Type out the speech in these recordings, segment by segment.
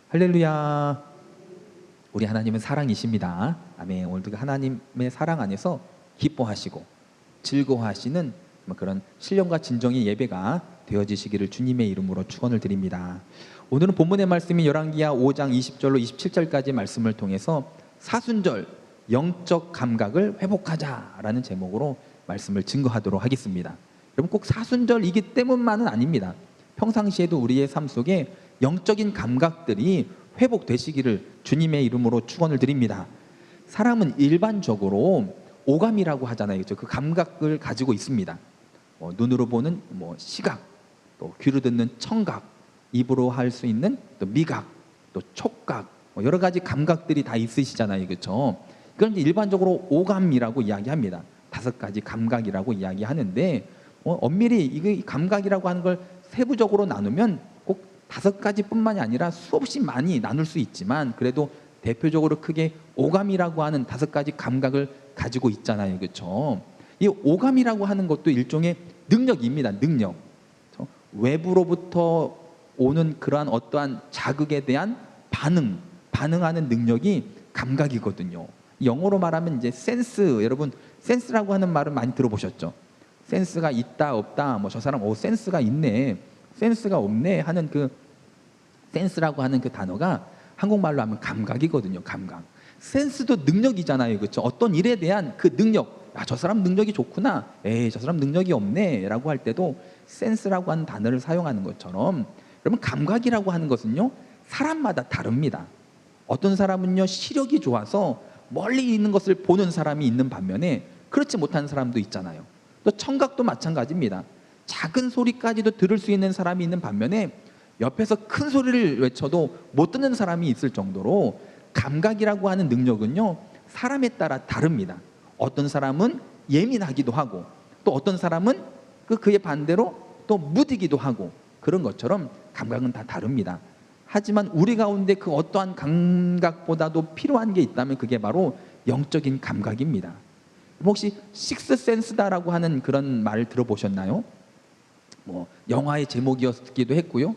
할렐루야. 우리 하나님은 사랑이십니다. 아멘. 오늘도 그 하나님의 사랑 안에서 기뻐하시고 즐거워하시는 그런 신령과 진정의 예배가 되어지시기를 주님의 이름으로 축원을 드립니다. 오늘은 본문의 말씀이 열왕기하 5장 20절로 27절까지 말씀을 통해서 사순절 영적 감각을 회복하자라는 제목으로 말씀을 증거하도록 하겠습니다. 여러분, 꼭 사순절이기 때문만은 아닙니다. 평상시에도 우리의 삶 속에 영적인 감각들이 회복되시기를 주님의 이름으로 축원을 드립니다. 사람은 일반적으로 오감이라고 하잖아요. 그 감각을 가지고 있습니다. 눈으로 보는 시각, 또 귀로 듣는 청각, 입으로 할 수 있는 또 미각, 또 촉각, 여러 가지 감각들이 다 있으시잖아요. 그렇죠? 이건 일반적으로 오감이라고 이야기합니다. 5가지 감각이라고 이야기하는데 엄밀히 이 감각이라고 하는 걸 세부적으로 나누면 꼭 5가지뿐만이 아니라 수없이 많이 나눌 수 있지만, 그래도 대표적으로 크게 오감이라고 하는 5가지 감각을 가지고 있잖아요. 그렇죠? 이 오감이라고 하는 것도 일종의 능력입니다. 능력. 외부로부터 오는 그러한 어떠한 자극에 대한 반응하는 능력이 감각이거든요. 영어로 말하면 이제 센스, 여러분 센스라고 하는 말은 많이 들어보셨죠? 센스가 있다 없다, 저 사람 센스가 있네, 센스가 없네 하는 그 센스라고 하는 그 단어가 한국말로 하면 감각이거든요. 감각. 센스도 능력이잖아요. 그렇죠? 어떤 일에 대한 그 능력, 저 사람 능력이 좋구나, 저 사람 능력이 없네 라고 할 때도 센스라고 하는 단어를 사용하는 것처럼, 여러분 감각이라고 하는 것은요 사람마다 다릅니다. 어떤 사람은요 시력이 좋아서 멀리 있는 것을 보는 사람이 있는 반면에 그렇지 못한 사람도 있잖아요. 또 청각도 마찬가지입니다. 작은 소리까지도 들을 수 있는 사람이 있는 반면에 옆에서 큰 소리를 외쳐도 못 듣는 사람이 있을 정도로 감각이라고 하는 능력은요 사람에 따라 다릅니다. 어떤 사람은 예민하기도 하고, 또 어떤 사람은 그의 반대로 또 무디기도 하고, 그런 것처럼 감각은 다 다릅니다. 하지만 우리 가운데 그 어떠한 감각보다도 필요한 게 있다면 그게 바로 영적인 감각입니다. 혹시 식스센스다라고 하는 그런 말을 들어보셨나요? 영화의 제목이었기도 했고요.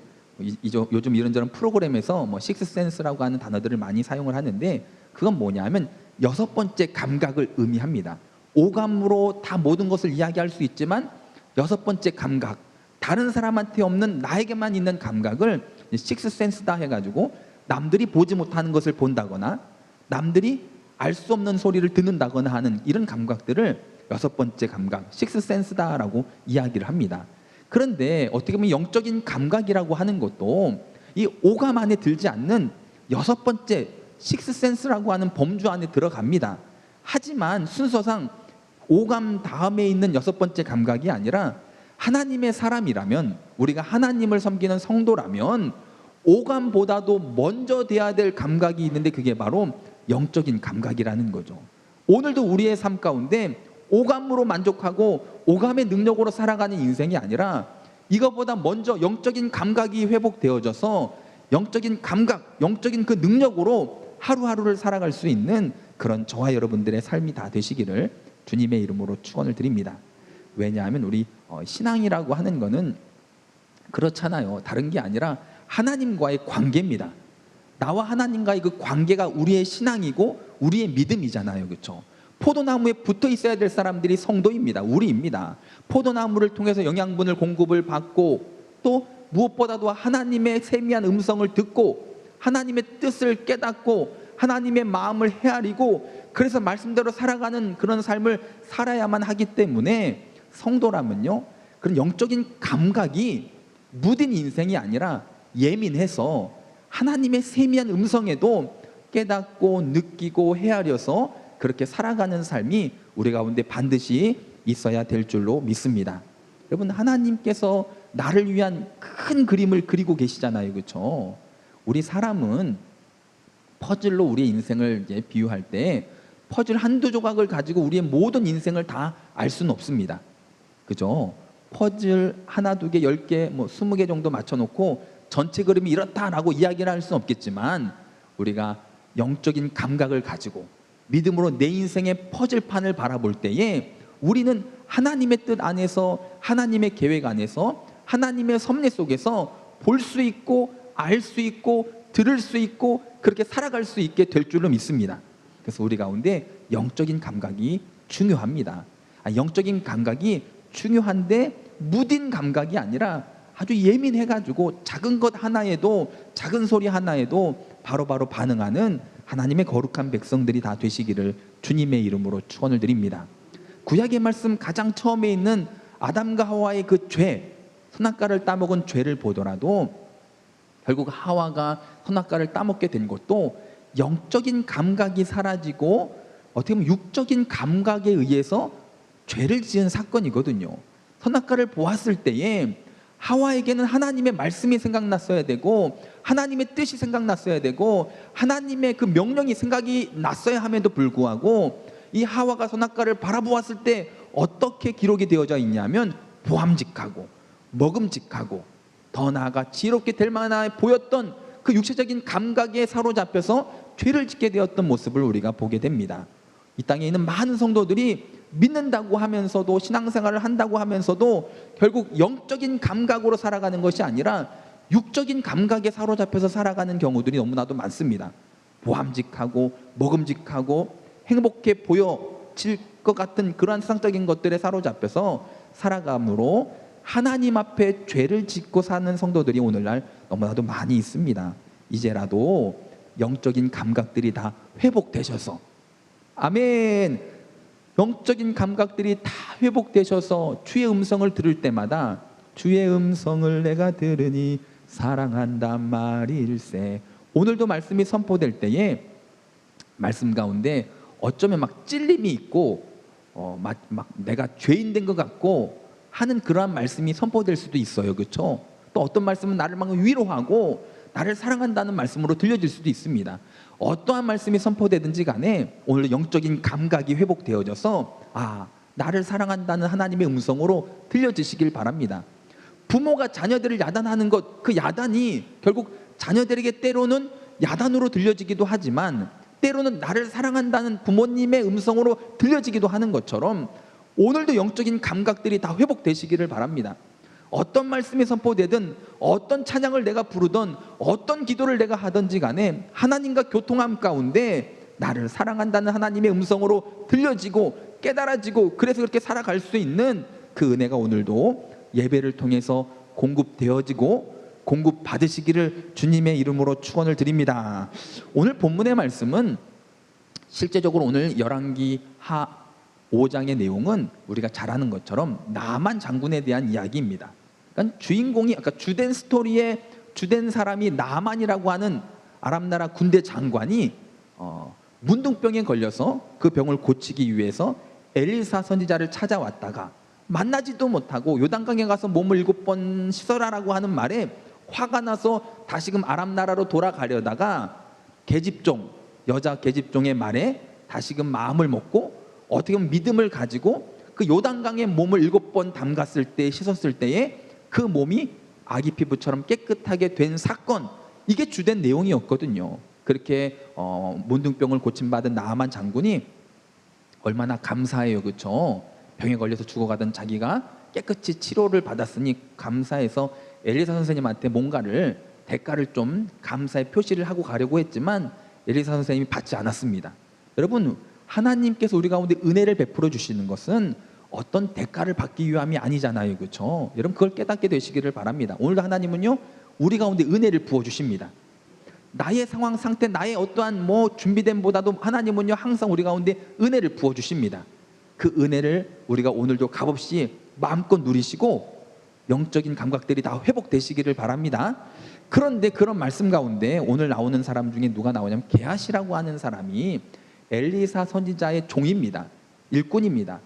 요즘 이런저런 프로그램에서 식스센스라고 하는 단어들을 많이 사용을 하는데, 그건 뭐냐면 6번째 감각을 의미합니다. 오감으로 다 모든 것을 이야기할 수 있지만 6번째 감각, 다른 사람한테 없는 나에게만 있는 감각을 식스센스다 해가지고 남들이 보지 못하는 것을 본다거나 남들이 알 수 없는 소리를 듣는다거나 하는 이런 감각들을 6번째 감각, 식스센스다라고 이야기를 합니다. 그런데 어떻게 보면 영적인 감각이라고 하는 것도 이 오감 안에 들지 않는 6번째 식스센스라고 하는 범주 안에 들어갑니다. 하지만 순서상 오감 다음에 있는 6번째 감각이 아니라, 하나님의 사람이라면, 우리가 하나님을 섬기는 성도라면 오감보다도 먼저 돼야 될 감각이 있는데, 그게 바로 영적인 감각이라는 거죠. 오늘도 우리의 삶 가운데 오감으로 만족하고 오감의 능력으로 살아가는 인생이 아니라, 이것보다 먼저 영적인 감각이 회복되어져서 영적인 감각, 영적인 그 능력으로 하루하루를 살아갈 수 있는 그런 저와 여러분들의 삶이 다 되시기를 주님의 이름으로 축원을 드립니다. 왜냐하면 우리 신앙이라고 하는 거는 그렇잖아요. 다른 게 아니라 하나님과의 관계입니다. 나와 하나님과의 그 관계가 우리의 신앙이고 우리의 믿음이잖아요. 그렇죠? 포도나무에 붙어 있어야 될 사람들이 성도입니다. 우리입니다. 포도나무를 통해서 영양분을 공급을 받고, 또 무엇보다도 하나님의 세미한 음성을 듣고 하나님의 뜻을 깨닫고 하나님의 마음을 헤아리고, 그래서 말씀대로 살아가는 그런 삶을 살아야만 하기 때문에 성도라면요 그런 영적인 감각이 무딘 인생이 아니라 예민해서 하나님의 세미한 음성에도 깨닫고 느끼고 헤아려서 그렇게 살아가는 삶이 우리 가운데 반드시 있어야 될 줄로 믿습니다. 여러분, 하나님께서 나를 위한 큰 그림을 그리고 계시잖아요. 그렇죠? 우리 사람은 퍼즐로 우리의 인생을 이제 비유할 때 퍼즐 한두 조각을 가지고 우리의 모든 인생을 다 알 수는 없습니다. 그죠? 퍼즐 하나, 두 개, 10개, 20개 정도 맞춰놓고 전체 그림이 이렇다라고 이야기를 할 수는 없겠지만, 우리가 영적인 감각을 가지고 믿음으로 내 인생의 퍼즐판을 바라볼 때에 우리는 하나님의 뜻 안에서, 하나님의 계획 안에서, 하나님의 섭리 속에서 볼 수 있고 알 수 있고 들을 수 있고 그렇게 살아갈 수 있게 될 줄로 믿습니다. 그래서 우리 가운데 영적인 감각이 중요합니다. 영적인 감각이 중요한데 무딘 감각이 아니라 아주 예민해가지고 작은 것 하나에도, 작은 소리 하나에도 바로바로 반응하는 하나님의 거룩한 백성들이 다 되시기를 주님의 이름으로 축원을 드립니다. 구약의 말씀 가장 처음에 있는 아담과 하와의 그 죄, 선악과를 따먹은 죄를 보더라도 결국 하와가 선악과를 따먹게 된 것도 영적인 감각이 사라지고 어떻게 보면 육적인 감각에 의해서 죄를 지은 사건이거든요. 선악과를 보았을 때에 하와에게는 하나님의 말씀이 생각났어야 되고 하나님의 뜻이 생각났어야 되고 하나님의 그 명령이 생각이 났어야 함에도 불구하고 이 하와가 선악과를 바라보았을 때 어떻게 기록이 되어져 있냐면 보암직하고 먹음직하고 더 나아가 지혜롭게 될 만한 보였던 그 육체적인 감각에 사로잡혀서 죄를 짓게 되었던 모습을 우리가 보게 됩니다. 이 땅에 있는 많은 성도들이 믿는다고 하면서도 신앙생활을 한다고 하면서도 결국 영적인 감각으로 살아가는 것이 아니라 육적인 감각에 사로잡혀서 살아가는 경우들이 너무나도 많습니다. 보암직하고 먹음직하고 행복해 보여질 것 같은 그러한 세상적인 것들에 사로잡혀서 살아감으로 하나님 앞에 죄를 짓고 사는 성도들이 오늘날 너무나도 많이 있습니다. 이제라도 영적인 감각들이 다 회복되셔서, 아멘, 영적인 감각들이 다 회복되셔서 주의 음성을 들을 때마다 주의 음성을 내가 들으니 사랑한단 말일세. 오늘도 말씀이 선포될 때에 말씀 가운데 어쩌면 막 찔림이 있고 막 내가 죄인 된 것 같고 하는 그러한 말씀이 선포될 수도 있어요. 그렇죠? 또 어떤 말씀은 나를 막 위로하고 나를 사랑한다는 말씀으로 들려질 수도 있습니다. 어떠한 말씀이 선포되든지 간에 오늘 영적인 감각이 회복되어져서 나를 사랑한다는 하나님의 음성으로 들려지시길 바랍니다. 부모가 자녀들을 야단하는 것, 그 야단이 결국 자녀들에게 때로는 야단으로 들려지기도 하지만 때로는 나를 사랑한다는 부모님의 음성으로 들려지기도 하는 것처럼 오늘도 영적인 감각들이 다 회복되시기를 바랍니다. 어떤 말씀이 선포되든 어떤 찬양을 내가 부르든 어떤 기도를 내가 하든지 간에 하나님과 교통함 가운데 나를 사랑한다는 하나님의 음성으로 들려지고 깨달아지고 그래서 그렇게 살아갈 수 있는 그 은혜가 오늘도 예배를 통해서 공급되어지고 공급받으시기를 주님의 이름으로 축원을 드립니다. 오늘 본문의 말씀은 실제적으로 오늘 열왕기 하 5장의 내용은 우리가 잘 아는 것처럼 나만 장군에 대한 이야기입니다. 그러니까 주인공이 아까 주된 스토리의 주된 사람이 나만이라고 하는 아람 나라 군대 장관이 문둥병에 걸려서 그 병을 고치기 위해서 엘리사 선지자를 찾아왔다가 만나지도 못하고 요단강에 가서 몸을 7번 씻어라라고 하는 말에 화가 나서 다시금 아람 나라로 돌아가려다가 계집종, 여자 계집종의 말에 다시금 마음을 먹고 어떻게 보면 믿음을 가지고 그 요단강에 몸을 7번 담갔을 때, 씻었을 때에 그 몸이 아기 피부처럼 깨끗하게 된 사건, 이게 주된 내용이었거든요. 그렇게 문둥병을 고침받은 나아만 장군이 얼마나 감사해요. 그렇죠? 병에 걸려서 죽어가던 자기가 깨끗이 치료를 받았으니 감사해서 엘리사 선생님한테 뭔가를 대가를 좀 감사의 표시를 하고 가려고 했지만 엘리사 선생님이 받지 않았습니다. 여러분, 하나님께서 우리 가운데 은혜를 베풀어 주시는 것은 어떤 대가를 받기 위함이 아니잖아요. 그렇죠? 여러분, 그걸 깨닫게 되시기를 바랍니다. 오늘도 하나님은요 우리 가운데 은혜를 부어 주십니다. 나의 상황 상태, 나의 어떠한 준비됨보다도 하나님은요 항상 우리 가운데 은혜를 부어 주십니다. 그 은혜를 우리가 오늘도 값없이 마음껏 누리시고 영적인 감각들이 다 회복되시기를 바랍니다. 그런데 그런 말씀 가운데 오늘 나오는 사람 중에 누가 나오냐면 게하시라고 하는 사람이 엘리사 선지자의 종입니다. 일꾼입니다.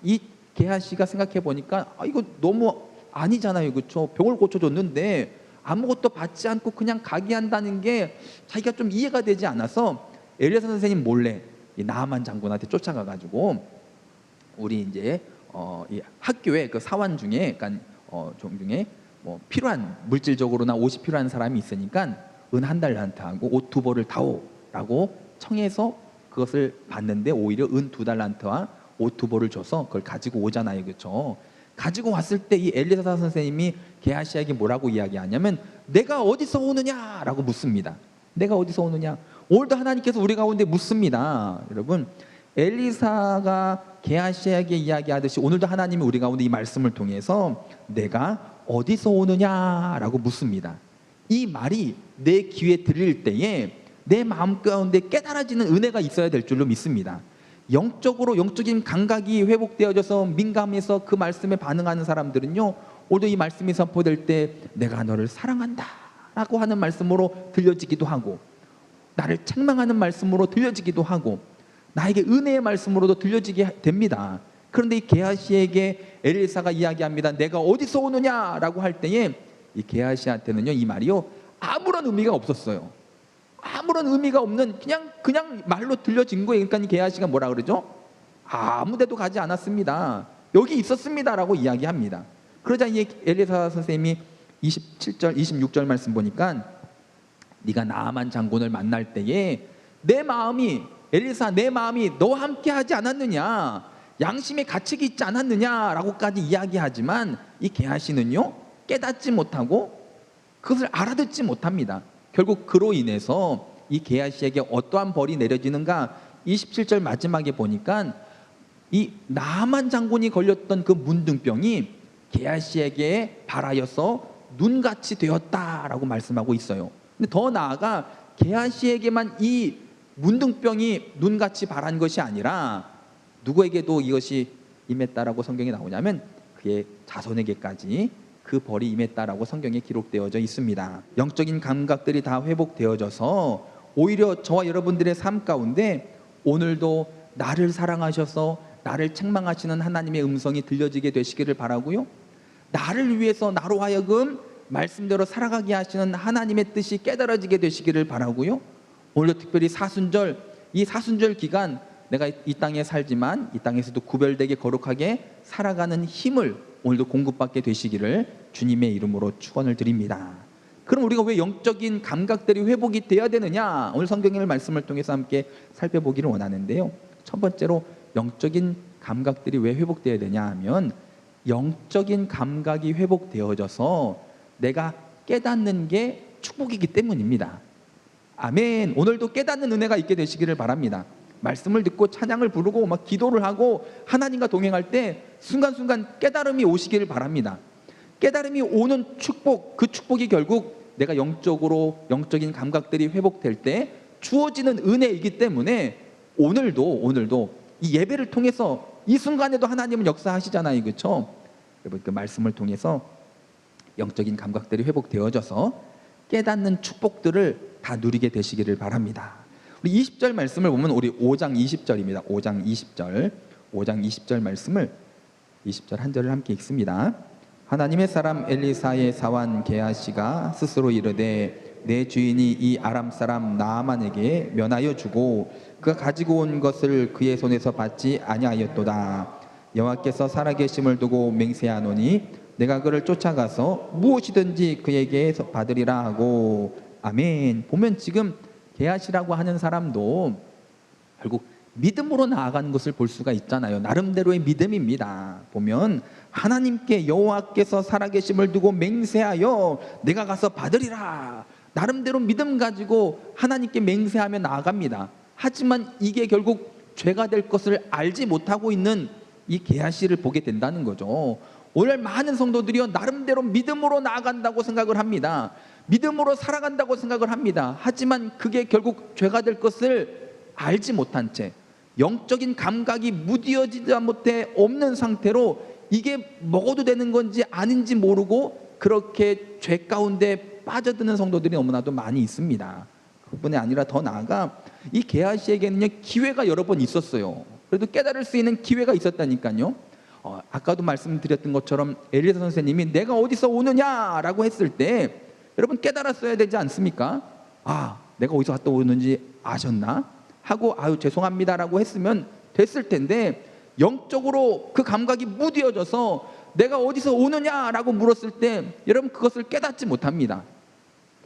이 게하시가 생각해 보니까 이거 너무 아니잖아요. 그렇죠? 병을 고쳐줬는데 아무것도 받지 않고 그냥 가게 한다는 게 자기가 좀 이해가 되지 않아서 엘리사 선생님 몰래 이 나아만 장군한테 쫓아가 가지고 우리 이제 이 학교에 그 사원 중에 그러니까 종 중에 필요한 물질적으로나 옷이 필요한 사람이 있으니까 은 1달란트하고 옷 2벌을 다오라고 청해서 그것을 받는데 오히려 은 2달란트와 옷 2벌을 줘서 그걸 가지고 오잖아요. 그렇죠? 가지고 왔을 때 이 엘리사 선생님이 게하시에게 뭐라고 이야기하냐면 내가 어디서 오느냐라고 묻습니다. 내가 어디서 오느냐. 오늘도 하나님께서 우리 가운데 묻습니다. 여러분, 엘리사가 게하시에게 이야기하듯이 오늘도 하나님이 우리 가운데 이 말씀을 통해서 내가 어디서 오느냐라고 묻습니다. 이 말이 내 귀에 들릴 때에 내 마음 가운데 깨달아지는 은혜가 있어야 될 줄로 믿습니다. 영적으로 영적인 감각이 회복되어져서 민감해서 그 말씀에 반응하는 사람들은요, 오늘도 이 말씀이 선포될 때 내가 너를 사랑한다 라고 하는 말씀으로 들려지기도 하고, 나를 책망하는 말씀으로 들려지기도 하고, 나에게 은혜의 말씀으로도 들려지게 됩니다. 그런데 이 게하시에게 엘리사가 이야기합니다. 내가 어디서 오느냐라고 할 때에 이 게하시한테는요, 이 말이요 아무런 의미가 없었어요. 아무런 의미가 없는 그냥 말로 들려진 거예요. 그러니까 이 게하시가 뭐라 그러죠? 아무데도 가지 않았습니다. 여기 있었습니다라고 이야기합니다. 그러자 이 엘리사 선생님이 27절, 26절 말씀 보니까 네가 나아만 장군을 만날 때에 내 마음이, 엘리사 내 마음이 너와 함께 하지 않았느냐, 양심의 가책이 있지 않았느냐라고까지 이야기하지만 이 게하시는요 깨닫지 못하고 그것을 알아듣지 못합니다. 결국 그로 인해서 이 게하시에게 어떠한 벌이 내려지는가, 27절 마지막에 보니까 이 나아만 장군이 걸렸던 그 문둥병이 게하시에게 발하여서 눈같이 되었다라고 말씀하고 있어요. 근데 더 나아가 게하시에게만 이 문둥병이 눈같이 발한 것이 아니라 누구에게도 이것이 임했다라고 성경에 나오냐면 그의 자손에게까지 그 벌이 임했다라고 성경에 기록되어져 있습니다. 영적인 감각들이 다 회복되어져서 오히려 저와 여러분들의 삶 가운데 오늘도 나를 사랑하셔서 나를 책망하시는 하나님의 음성이 들려지게 되시기를 바라고요, 나를 위해서 나로 하여금 말씀대로 살아가게 하시는 하나님의 뜻이 깨달아지게 되시기를 바라고요, 오늘도 특별히 사순절, 이 사순절 기간 내가 이 땅에 살지만 이 땅에서도 구별되게 거룩하게 살아가는 힘을 오늘도 공급받게 되시기를 주님의 이름으로 축원을 드립니다. 그럼 우리가 왜 영적인 감각들이 회복이 되어야 되느냐, 오늘 성경의 말씀을 통해서 함께 살펴보기를 원하는데요, 첫 번째로 영적인 감각들이 왜 회복되어야 되냐 하면 영적인 감각이 회복되어져서 내가 깨닫는 게 축복이기 때문입니다. 아멘. 오늘도 깨닫는 은혜가 있게 되시기를 바랍니다. 말씀을 듣고 찬양을 부르고 막 기도를 하고 하나님과 동행할 때 순간순간 깨달음이 오시기를 바랍니다. 깨달음이 오는 축복, 그 축복이 결국 내가 영적으로 영적인 감각들이 회복될 때 주어지는 은혜이기 때문에 오늘도 이 예배를 통해서 이 순간에도 하나님은 역사하시잖아요, 그렇죠? 여러분, 그 말씀을 통해서 영적인 감각들이 회복되어져서 깨닫는 축복들을 다 누리게 되시기를 바랍니다. 우리 20절 말씀을 보면 우리 5장 20절입니다. 5장 20절 말씀을 20절 한 절을 함께 읽습니다. 하나님의 사람 엘리사의 사환 게하시가 스스로 이르되 내 주인이 이 아람 사람 나아만에게 면하여 주고 그가 가지고 온 것을 그의 손에서 받지 아니하였도다. 여호와께서 살아계심을 두고 맹세하노니 내가 그를 쫓아가서 무엇이든지 그에게 받으리라 하고. 아멘. 보면 지금 게하시라고 하는 사람도 결국 믿음으로 나아가는 것을 볼 수가 있잖아요. 나름대로의 믿음입니다. 보면 하나님께 여호와께서 살아계심을 두고 맹세하여 내가 가서 받으리라, 나름대로 믿음 가지고 하나님께 맹세하며 나아갑니다. 하지만 이게 결국 죄가 될 것을 알지 못하고 있는 이 게하시를 보게 된다는 거죠. 오늘 많은 성도들이요 나름대로 믿음으로 나아간다고 생각을 합니다. 믿음으로 살아간다고 생각을 합니다. 하지만 그게 결국 죄가 될 것을 알지 못한 채 영적인 감각이 무디어지지 못해 없는 상태로 이게 먹어도 되는 건지 아닌지 모르고 그렇게 죄 가운데 빠져드는 성도들이 너무나도 많이 있습니다. 그뿐이 아니라 더 나아가 이 게하시에게는요 기회가 여러 번 있었어요. 그래도 깨달을 수 있는 기회가 있었다니까요. 아까도 말씀드렸던 것처럼 엘리사 선생님이 내가 어디서 오느냐라고 했을 때 여러분 깨달았어야 되지 않습니까? 내가 어디서 갔다 오는지 아셨나? 하고 아유 죄송합니다라고 했으면 됐을 텐데 영적으로 그 감각이 무디어져서 내가 어디서 오느냐라고 물었을 때 여러분 그것을 깨닫지 못합니다.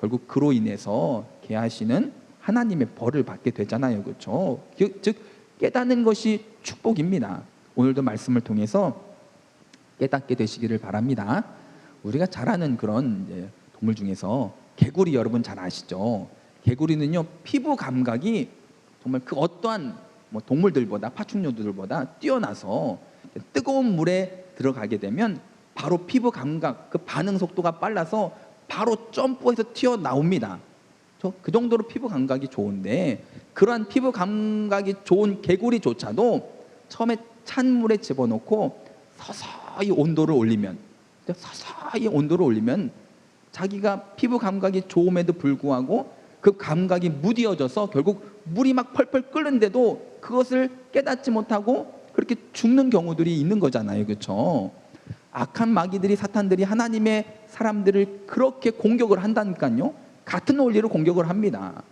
결국 그로 인해서 게하시는 하나님의 벌을 받게 되잖아요, 그렇죠? 즉 깨닫는 것이 축복입니다. 오늘도 말씀을 통해서 깨닫게 되시기를 바랍니다. 우리가 잘 아는 그런 이제 동물 중에서 개구리, 여러분 잘 아시죠? 개구리는요, 피부 감각이 정말 그 어떠한 뭐 동물들보다, 파충류들보다 뛰어나서 뜨거운 물에 들어가게 되면 바로 피부 감각, 그 반응 속도가 빨라서 바로 점프해서 튀어나옵니다. 그 정도로 피부 감각이 좋은데, 그러한 피부 감각이 좋은 개구리조차도 처음에 찬 물에 집어넣고 서서히 온도를 올리면 자기가 피부 감각이 좋음에도 불구하고 그 감각이 무뎌져서 결국 물이 막 펄펄 끓는데도 그것을 깨닫지 못하고 그렇게 죽는 경우들이 있는 거잖아요. 그렇죠? 악한 마귀들이, 사탄들이 하나님의 사람들을 그렇게 공격을 한다니까요. 같은 원리로 공격을 합니다.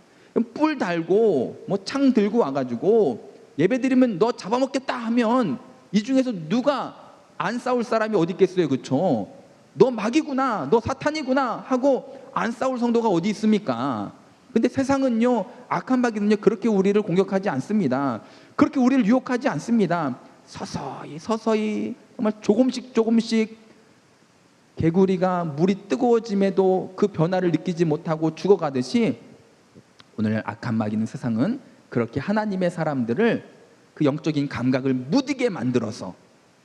뿔 달고 뭐 창 들고 와가지고 예배드리면 너 잡아먹겠다 하면 이 중에서 누가 안 싸울 사람이 어디 있겠어요? 그렇죠? 너 마귀구나, 너 사탄이구나 하고 안 싸울 성도가 어디 있습니까? 근데 세상은요, 악한 마귀는요 그렇게 우리를 공격하지 않습니다. 그렇게 우리를 유혹하지 않습니다. 서서히 정말 조금씩 개구리가 물이 뜨거워짐에도 그 변화를 느끼지 못하고 죽어가듯이, 오늘 악한 마귀는, 세상은 그렇게 하나님의 사람들을 그 영적인 감각을 무디게 만들어서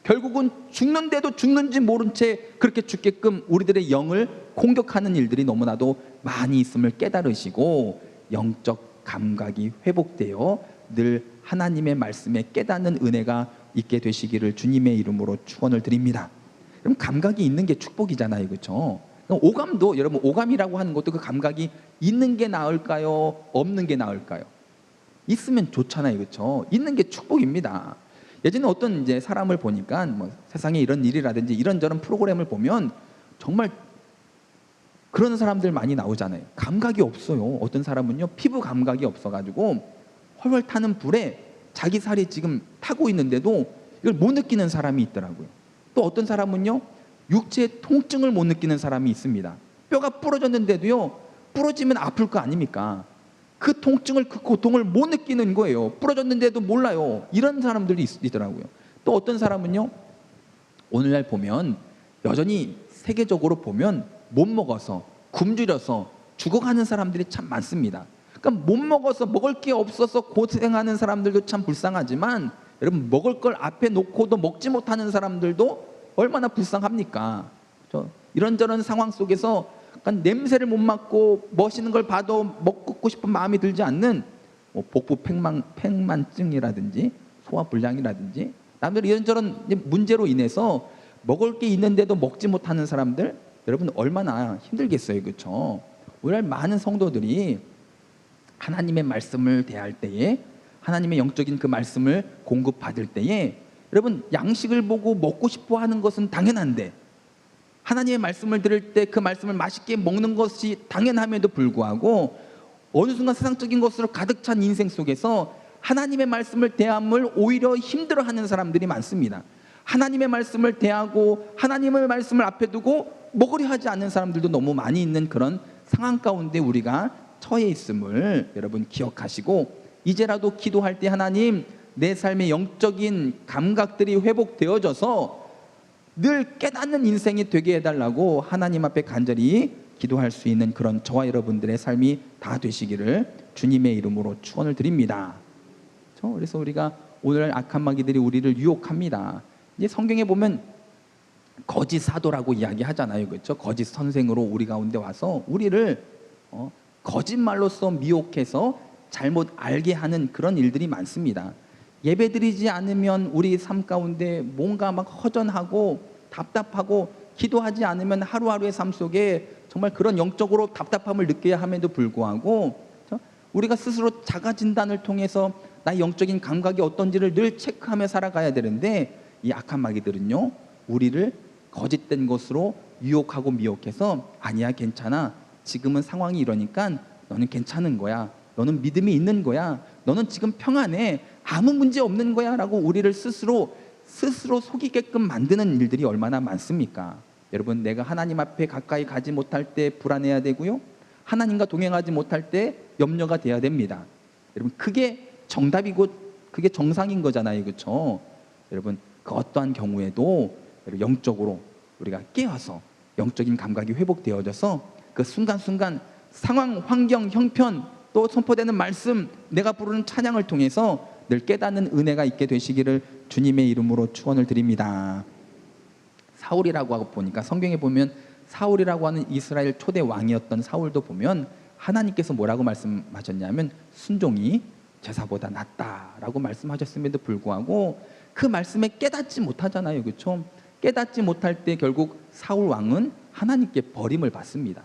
결국은 죽는데도 죽는지 모른 채 그렇게 죽게끔 우리들의 영을 공격하는 일들이 너무나도 많이 있음을 깨달으시고, 영적 감각이 회복되어 늘 하나님의 말씀에 깨닫는 은혜가 있게 되시기를 주님의 이름으로 축원을 드립니다. 그럼 감각이 있는 게 축복이잖아요. 그렇죠? 오감도, 여러분 오감이라고 하는 것도 그 감각이 있는 게 나을까요? 없는 게 나을까요? 있으면 좋잖아요. 그렇죠? 있는 게 축복입니다. 예전에 어떤 이제 사람을 보니까 뭐 세상에 이런 일이라든지 이런저런 프로그램을 보면 정말 그런 사람들 많이 나오잖아요. 감각이 없어요. 어떤 사람은요, 피부 감각이 없어가지고 훨훨 타는 불에 자기 살이 지금 타고 있는데도 이걸 못 느끼는 사람이 있더라고요. 또 어떤 사람은요, 육체의 통증을 못 느끼는 사람이 있습니다. 뼈가 부러졌는데도요, 부러지면 아플 거 아닙니까? 그 통증을, 그 고통을 못 느끼는 거예요. 부러졌는데도 몰라요. 이런 사람들이 있더라고요. 또 어떤 사람은요, 오늘날 보면 여전히 세계적으로 보면 못 먹어서 굶주려서 죽어가는 사람들이 참 많습니다. 그러니까 못 먹어서, 먹을 게 없어서 고생하는 사람들도 참 불쌍하지만, 여러분 먹을 걸 앞에 놓고도 먹지 못하는 사람들도 얼마나 불쌍합니까? 이런저런 상황 속에서 약간 냄새를 못 맡고 멋있는 걸 봐도 먹고 싶은 마음이 들지 않는 뭐 복부 팽만증이라든지 소화불량이라든지 남들 이런저런 문제로 인해서 먹을 게 있는데도 먹지 못하는 사람들, 여러분 얼마나 힘들겠어요. 그렇죠? 오늘 많은 성도들이 하나님의 말씀을 대할 때에, 하나님의 영적인 그 말씀을 공급받을 때에, 여러분 양식을 보고 먹고 싶어 하는 것은 당연한데, 하나님의 말씀을 들을 때 그 말씀을 맛있게 먹는 것이 당연함에도 불구하고 어느 순간 세상적인 것으로 가득 찬 인생 속에서 하나님의 말씀을 대함을 오히려 힘들어하는 사람들이 많습니다. 하나님의 말씀을 대하고 하나님의 말씀을 앞에 두고 먹으려 하지 않는 사람들도 너무 많이 있는 그런 상황 가운데 우리가 처해 있음을 여러분 기억하시고, 이제라도 기도할 때 하나님, 내 삶의 영적인 감각들이 회복되어져서 늘 깨닫는 인생이 되게 해달라고 하나님 앞에 간절히 기도할 수 있는 그런 저와 여러분들의 삶이 다 되시기를 주님의 이름으로 축원을 드립니다. 그래서 우리가 오늘 악한 마귀들이 우리를 유혹합니다. 이제 성경에 보면 거짓 사도라고 이야기하잖아요. 그렇죠? 거짓 선생으로 우리 가운데 와서 우리를 거짓말로써 미혹해서 잘못 알게 하는 그런 일들이 많습니다. 예배드리지 않으면 우리 삶 가운데 뭔가 막 허전하고 답답하고, 기도하지 않으면 하루하루의 삶 속에 정말 그런 영적으로 답답함을 느껴야 함에도 불구하고, 우리가 스스로 자가 진단을 통해서 나의 영적인 감각이 어떤지를 늘 체크하며 살아가야 되는데, 이 악한 마귀들은요, 우리를 거짓된 것으로 유혹하고 미혹해서, 아니야 괜찮아, 지금은 상황이 이러니까 너는 괜찮은 거야, 너는 믿음이 있는 거야, 너는 지금 평안해, 아무 문제 없는 거야 라고 우리를 스스로 속이게끔 만드는 일들이 얼마나 많습니까? 여러분, 내가 하나님 앞에 가까이 가지 못할 때 불안해야 되고요, 하나님과 동행하지 못할 때 염려가 돼야 됩니다. 여러분, 그게 정답이고 그게 정상인 거잖아요. 그렇죠? 여러분, 그 어떠한 경우에도 영적으로 우리가 깨어서 영적인 감각이 회복되어져서 그 순간순간 상황, 환경, 형편, 또 선포되는 말씀, 내가 부르는 찬양을 통해서 늘 깨닫는 은혜가 있게 되시기를 주님의 이름으로 축원을 드립니다. 사울이라고 하고 보니까 성경에 보면 사울이라고 하는 이스라엘 초대 왕이었던 사울도 보면 하나님께서 뭐라고 말씀하셨냐면 순종이 제사보다 낫다라고 말씀하셨음에도 불구하고 그 말씀에 깨닫지 못하잖아요. 그렇죠? 깨닫지 못할 때 결국 사울 왕은 하나님께 버림을 받습니다.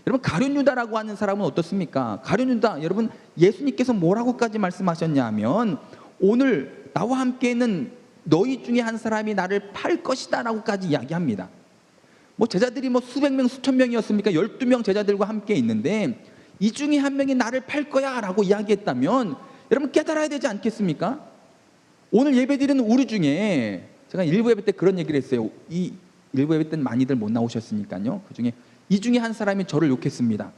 여러분, 가룟 유다라고 하는 사람은 어떻습니까? 가룟 유다, 여러분, 예수님께서 뭐라고까지 말씀하셨냐 하면 오늘 나와 함께 있는 너희 중에 한 사람이 나를 팔 것이다 라고까지 이야기합니다. 뭐 제자들이 뭐 수백 명 수천 명이었습니까? 12명 제자들과 함께 있는데 이 중에 한 명이 나를 팔 거야 라고 이야기했다면 여러분 깨달아야 되지 않겠습니까? 오늘 예배드리는 우리 중에 제가 일부 예배 때 그런 얘기를 했어요. 이 일부 예배 때는 많이들 못 나오셨으니까요. 그 중에 이 중에 한 사람이 저를 욕했습니다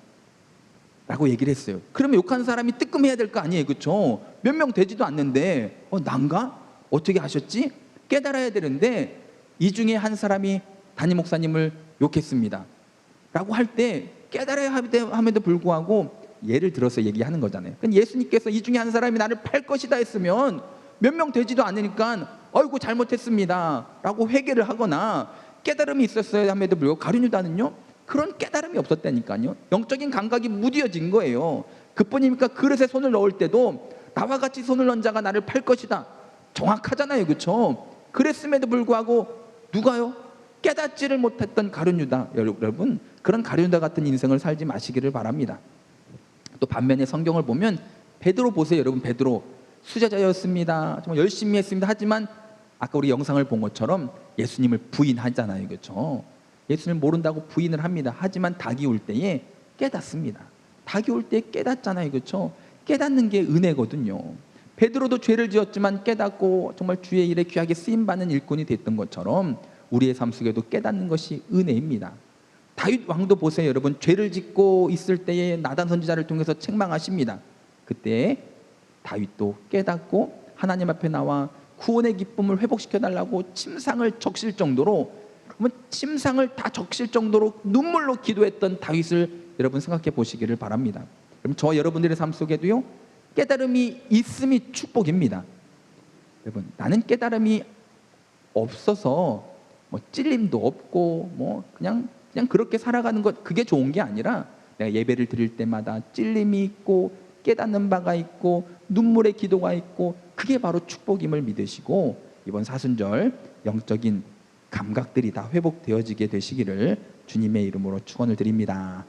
라고 얘기를 했어요. 그러면 욕한 사람이 뜨끔해야 될 거 아니에요. 그렇죠? 몇 명 되지도 않는데 난가? 어떻게 하셨지? 깨달아야 되는데 이 중에 한 사람이 담임 목사님을 욕했습니다 라고 할 때 깨달아야 함에도 불구하고 예를 들어서 얘기하는 거잖아요. 그러니까 예수님께서 이 중에 한 사람이 나를 팔 것이다 했으면 몇 명 되지도 않으니까 아이고 잘못했습니다 라고 회개를 하거나 깨달음이 있었어야 함에도 불구하고 가룟 유다는요 그런 깨달음이 없었다니까요. 영적인 감각이 무뎌진 거예요. 그뿐입니까? 그릇에 손을 넣을 때도 나와 같이 손을 넣은 자가 나를 팔 것이다, 정확하잖아요. 그렇죠? 그랬음에도 불구하고 누가요? 깨닫지를 못했던 가룟 유다. 여러분, 그런 가룟 유다 같은 인생을 살지 마시기를 바랍니다. 또 반면에 성경을 보면 베드로 보세요. 여러분, 베드로 수제자였습니다. 정말 열심히 했습니다. 하지만 아까 우리 영상을 본 것처럼 예수님을 부인하잖아요. 그렇죠? 예수님을 모른다고 부인을 합니다. 하지만 닭이 올 때에 깨닫습니다. 닭이 올 때에 깨닫잖아요. 그렇죠? 깨닫는 게 은혜거든요. 베드로도 죄를 지었지만 깨닫고 정말 주의 일에 귀하게 쓰임받는 일꾼이 됐던 것처럼 우리의 삶 속에도 깨닫는 것이 은혜입니다. 다윗 왕도 보세요. 여러분, 죄를 짓고 있을 때에 나단 선지자를 통해서 책망하십니다. 그때 다윗도 깨닫고 하나님 앞에 나와 구원의 기쁨을 회복시켜달라고 침상을 적실 정도로, 침상을 다 적실 정도로 눈물로 기도했던 다윗을 여러분 생각해 보시기를 바랍니다. 그럼 저 여러분들의 삶 속에도요 깨달음이 있음이 축복입니다. 여러분, 나는 깨달음이 없어서 뭐 찔림도 없고 뭐 그냥 그렇게 살아가는 것, 그게 좋은 게 아니라 내가 예배를 드릴 때마다 찔림이 있고 깨닫는 바가 있고 눈물의 기도가 있고 그게 바로 축복임을 믿으시고 이번 사순절 영적인 감각들이 다 회복되어지게 되시기를 주님의 이름으로 축원을 드립니다.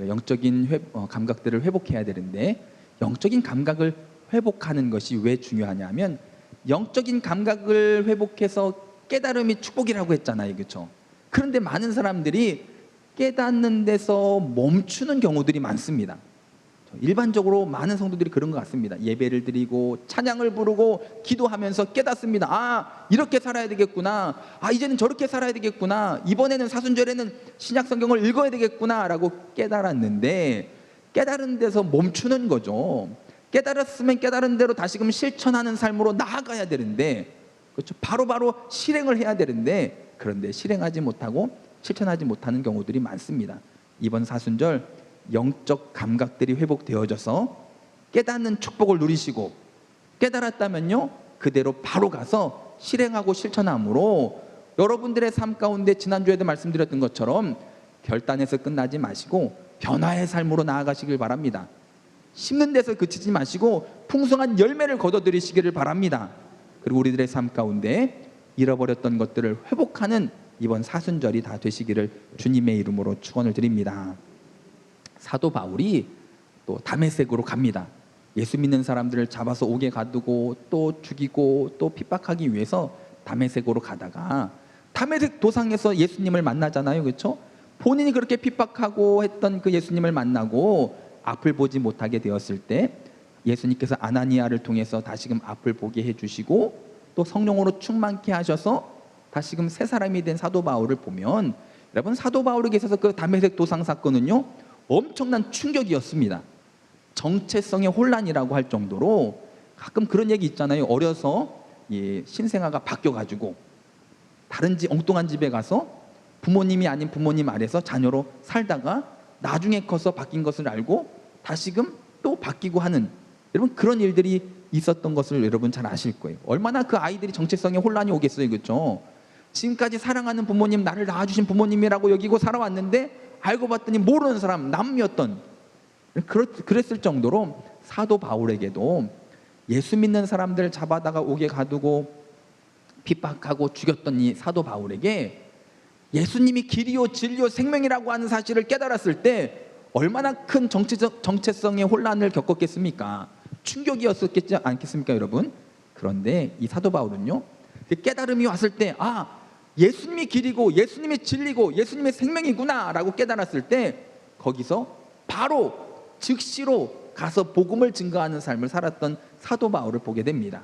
영적인 감각들을 회복해야 되는데 영적인 감각을 회복하는 것이 왜 중요하냐면 영적인 감각을 회복해서 깨달음이 축복이라고 했잖아요. 그렇죠? 그런데 많은 사람들이 깨닫는 데서 멈추는 경우들이 많습니다. 일반적으로 많은 성도들이 그런 것 같습니다. 예배를 드리고 찬양을 부르고 기도하면서 깨닫습니다. 이렇게 살아야 되겠구나. 이제는 저렇게 살아야 되겠구나. 이번에는 사순절에는 신약 성경을 읽어야 되겠구나 라고 깨달았는데 깨달은 데서 멈추는 거죠. 깨달았으면 깨달은 대로 다시금 실천하는 삶으로 나아가야 되는데, 그렇죠? 바로바로 실행을 해야 되는데 그런데 실행하지 못하고 실천하지 못하는 경우들이 많습니다. 이번 사순절 영적 감각들이 회복되어져서 깨닫는 축복을 누리시고 깨달았다면요 그대로 바로 가서 실행하고 실천함으로 여러분들의 삶 가운데 지난주에도 말씀드렸던 것처럼 결단에서 끝나지 마시고 변화의 삶으로 나아가시길 바랍니다. 심는 데서 그치지 마시고 풍성한 열매를 거둬들이시기를 바랍니다. 그리고 우리들의 삶 가운데 잃어버렸던 것들을 회복하는 이번 사순절이 다 되시기를 주님의 이름으로 축원을 드립니다. 사도 바울이 또 다메섹으로 갑니다. 예수 믿는 사람들을 잡아서 옥에 가두고 또 죽이고 또 핍박하기 위해서 다메섹으로 가다가 다메섹 도상에서 예수님을 만나잖아요. 그렇죠? 본인이 그렇게 핍박하고 했던 그 예수님을 만나고 앞을 보지 못하게 되었을 때 예수님께서 아나니아를 통해서 다시금 앞을 보게 해주시고 또 성령으로 충만케 하셔서 다시금 새 사람이 된 사도 바울을 보면 여러분, 사도 바울에게 있어서 그 다메섹 도상 사건은요 엄청난 충격이었습니다. 정체성의 혼란이라고 할 정도로 가끔 그런 얘기 있잖아요. 어려서 신생아가 바뀌어가지고 다른 엉뚱한 집에 가서 부모님이 아닌 부모님 아래서 자녀로 살다가 나중에 커서 바뀐 것을 알고 다시금 또 바뀌고 하는, 여러분 그런 일들이 있었던 것을 여러분 잘 아실 거예요. 얼마나 그 아이들이 정체성에 혼란이 오겠어요, 그렇죠? 지금까지 사랑하는 부모님, 나를 낳아주신 부모님이라고 여기고 살아왔는데 알고 봤더니 모르는 사람, 남이었던, 그랬을 정도로 사도 바울에게도 예수 믿는 사람들 잡아다가 옥에 가두고 핍박하고 죽였던 이 사도 바울에게 예수님이 길이요 진리요 생명이라고 하는 사실을 깨달았을 때 얼마나 큰 정체성의 혼란을 겪었겠습니까? 충격이었었겠지 않겠습니까, 여러분? 그런데 이 사도 바울은요, 깨달음이 왔을 때 예수님이 길이고 예수님이 진리고 예수님의 생명이구나 라고 깨달았을 때 거기서 바로 즉시로 가서 복음을 증거하는 삶을 살았던 사도 바울을 보게 됩니다.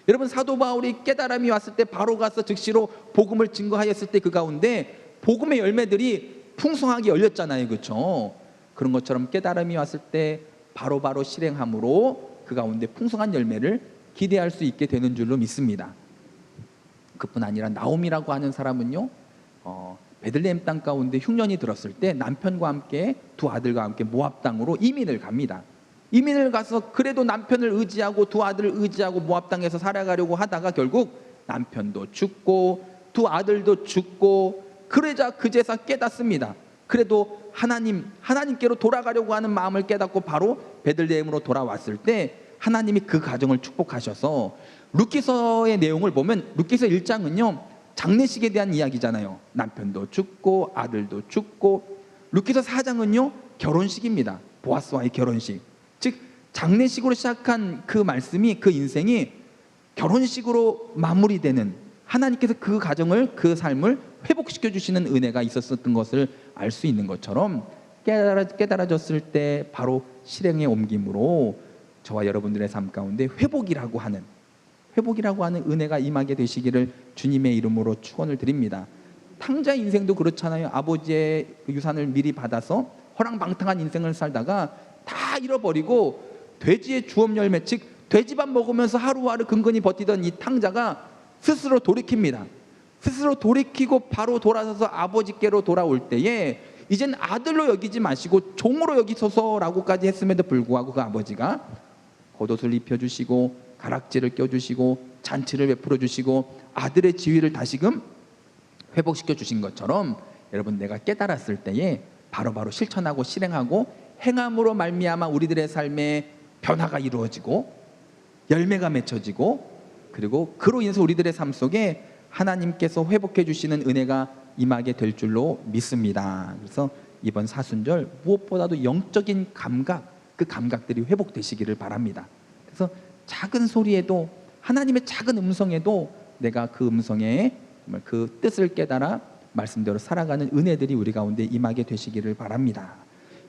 여러분, 사도 바울이 깨달음이 왔을 때 바로 가서 즉시로 복음을 증거하였을 때 그 가운데 복음의 열매들이 풍성하게 열렸잖아요, 그렇죠? 그런 것처럼 깨달음이 왔을 때 바로바로 실행함으로 그 가운데 풍성한 열매를 기대할 수 있게 되는 줄로 믿습니다. 그뿐 아니라 나옴이라고 하는 사람은요, 베들레헴 땅 가운데 흉년이 들었을 때 남편과 함께 두 아들과 함께 모압 땅으로 이민을 갑니다. 이민을 가서 그래도 남편을 의지하고 두 아들을 의지하고 모압 땅에서 살아가려고 하다가 결국 남편도 죽고 두 아들도 죽고, 그러자 그제서 깨닫습니다. 그래도 하나님께로 돌아가려고 하는 마음을 깨닫고 바로 베들레헴으로 돌아왔을 때 하나님이 그 가정을 축복하셔서, 룻기서의 내용을 보면 룻기서 1장은요 장례식에 대한 이야기잖아요. 남편도 죽고 아들도 죽고. 룻기서 4장은요 결혼식입니다. 보아스와의 결혼식. 즉 장례식으로 시작한 그 말씀이, 그 인생이 결혼식으로 마무리되는, 하나님께서 그 가정을, 그 삶을 회복시켜 주시는 은혜가 있었던 것을 알 수 있는 것처럼 깨달아졌을 때 바로 실행에 옮김으로 저와 여러분들의 삶 가운데 회복이라고 하는 은혜가 임하게 되시기를 주님의 이름으로 축원을 드립니다. 탕자 인생도 그렇잖아요. 아버지의 유산을 미리 받아서 허랑방탕한 인생을 살다가 다 잃어버리고 돼지의 주업 열매, 즉 돼지밥 먹으면서 하루하루 근근히 버티던 이 탕자가 스스로 돌이킵니다. 스스로 돌이키고 바로 돌아서서 아버지께로 돌아올 때에 이젠 아들로 여기지 마시고 종으로 여기소서라고까지 했음에도 불구하고 그 아버지가 겉옷을 입혀주시고 가락지를 껴주시고 잔치를 베풀어 주시고 아들의 지위를 다시금 회복시켜 주신 것처럼, 여러분 내가 깨달았을 때에 바로바로 실천하고 실행하고 행함으로 말미암아 우리들의 삶에 변화가 이루어지고 열매가 맺혀지고, 그리고 그로 인해서 우리들의 삶 속에 하나님께서 회복해 주시는 은혜가 임하게 될 줄로 믿습니다. 그래서 이번 사순절 무엇보다도 영적인 감각, 그 감각들이 회복되시기를 바랍니다. 그래서 작은 소리에도, 하나님의 작은 음성에도 내가 그 음성에 그 뜻을 깨달아 말씀대로 살아가는 은혜들이 우리 가운데 임하게 되시기를 바랍니다.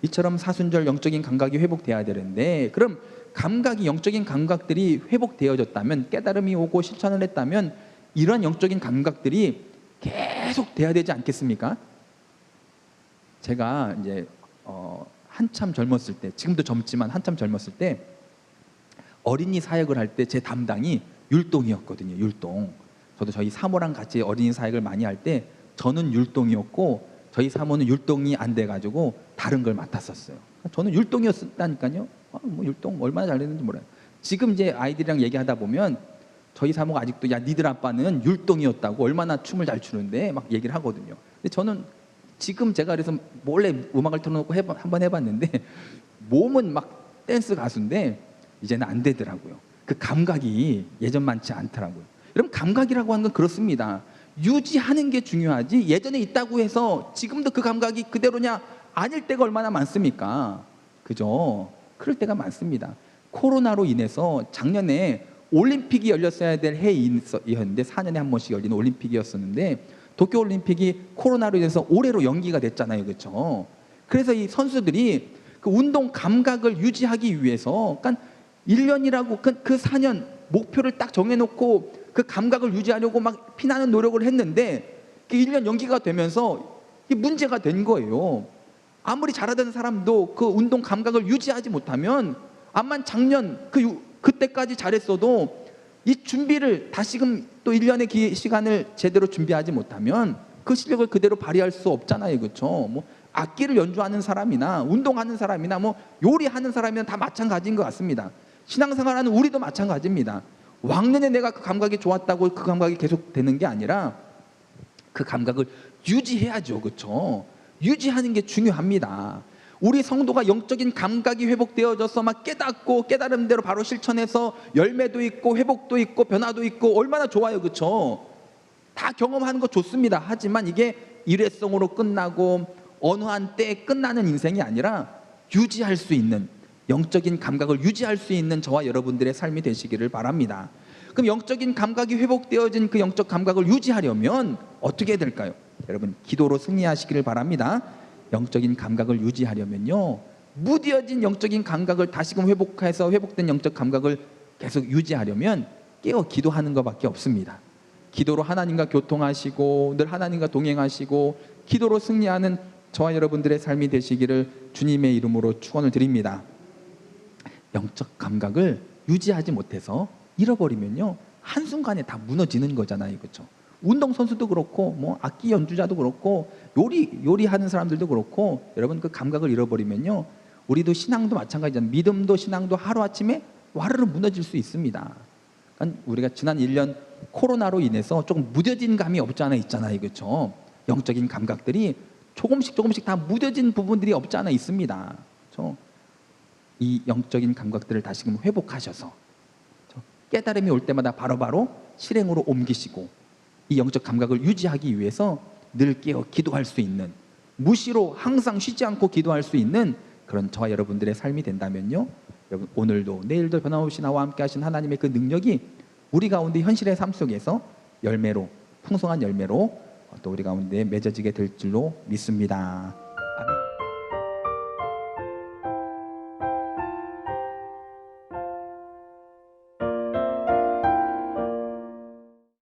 이처럼 사순절 영적인 감각이 회복돼야 되는데, 그럼 감각이, 영적인 감각들이 회복되어졌다면, 깨달음이 오고 실천을 했다면 이런 영적인 감각들이 계속 돼야 되지 않겠습니까? 제가 이제 한참 젊었을 때, 지금도 젊지만 한참 젊었을 때 어린이 사역을 할 때 제 담당이 율동이었거든요. 율동. 저도 저희 사모랑 같이 어린이 사역을 많이 할 때 저는 율동이었고 저희 사모는 율동이 안 돼가지고 다른 걸 맡았었어요. 저는 율동이었다니까요. 뭐 율동 얼마나 잘 됐는지 몰라요. 지금 이제 아이들이랑 얘기하다 보면 저희 사모가 아직도 야 니들 아빠는 율동이었다고, 얼마나 춤을 잘 추는데 막 얘기를 하거든요. 근데 저는 지금 제가 그래서 몰래 음악을 틀어놓고 한번 해봤는데 몸은 막 댄스 가수인데 이제는 안 되더라고요. 그 감각이 예전만치 않더라고요. 여러분, 감각이라고 하는 건 그렇습니다. 유지하는 게 중요하지 예전에 있다고 해서 지금도 그 감각이 그대로냐, 아닐 때가 얼마나 많습니까? 그죠? 그럴 때가 많습니다. 코로나로 인해서 작년에 올림픽이 열렸어야 될 해이었는데 4년에 한 번씩 열리는 올림픽이었었는데 도쿄올림픽이 코로나로 인해서 올해로 연기가 됐잖아요. 그렇죠? 그래서 이 선수들이 그 운동 감각을 유지하기 위해서, 그러니까 1년이라고 그 4년 목표를 딱 정해놓고 그 감각을 유지하려고 막 피나는 노력을 했는데 그 1년 연기가 되면서 이게 문제가 된 거예요. 아무리 잘하던 사람도 그 운동 감각을 유지하지 못하면, 암만 작년 그때까지 잘했어도 이 준비를 다시금 또 1년의 시간을 제대로 준비하지 못하면 그 실력을 그대로 발휘할 수 없잖아요. 그렇죠? 뭐 악기를 연주하는 사람이나 운동하는 사람이나 뭐 요리하는 사람이나 다 마찬가지인 것 같습니다. 신앙생활하는 우리도 마찬가지입니다. 왕년에 내가 그 감각이 좋았다고 그 감각이 계속 되는 게 아니라 그 감각을 유지해야죠. 그렇죠? 유지하는 게 중요합니다. 우리 성도가 영적인 감각이 회복되어져서 막 깨닫고 깨달은 대로 바로 실천해서 열매도 있고 회복도 있고 변화도 있고 얼마나 좋아요. 그렇죠? 다 경험하는 거 좋습니다. 하지만 이게 일회성으로 끝나고 어느 한 때에 끝나는 인생이 아니라 유지할 수 있는, 영적인 감각을 유지할 수 있는 저와 여러분들의 삶이 되시기를 바랍니다. 그럼 영적인 감각이 회복되어진 그 영적 감각을 유지하려면 어떻게 해야 될까요? 여러분, 기도로 승리하시기를 바랍니다. 영적인 감각을 유지하려면요, 무뎌진 영적인 감각을 다시금 회복해서 회복된 영적 감각을 계속 유지하려면 깨어 기도하는 것밖에 없습니다. 기도로 하나님과 교통하시고 늘 하나님과 동행하시고 기도로 승리하는 저와 여러분들의 삶이 되시기를 주님의 이름으로 축원을 드립니다. 영적 감각을 유지하지 못해서 잃어버리면요, 한순간에 다 무너지는 거잖아요. 그렇죠? 운동선수도 그렇고 뭐 악기 연주자도 그렇고 요리하는 사람들도 그렇고, 여러분 그 감각을 잃어버리면요, 우리도 신앙도 마찬가지잖아요. 믿음도 신앙도 하루아침에 와르르 무너질 수 있습니다. 그러니까 우리가 지난 1년 코로나로 인해서 조금 무뎌진 감이 없지 않아 있잖아요. 그렇죠? 영적인 감각들이 조금씩 다 무뎌진 부분들이 없지 않아 있습니다. 그렇죠? 이 영적인 감각들을 다시금 회복하셔서 깨달음이 올 때마다 바로바로 실행으로 옮기시고 이 영적 감각을 유지하기 위해서 늘 깨어 기도할 수 있는, 무시로 항상 쉬지 않고 기도할 수 있는 그런 저와 여러분들의 삶이 된다면요, 여러분 오늘도 내일도 변함없이 나와 함께 하신 하나님의 그 능력이 우리 가운데 현실의 삶 속에서 열매로, 풍성한 열매로 또 우리 가운데 맺어지게 될 줄로 믿습니다.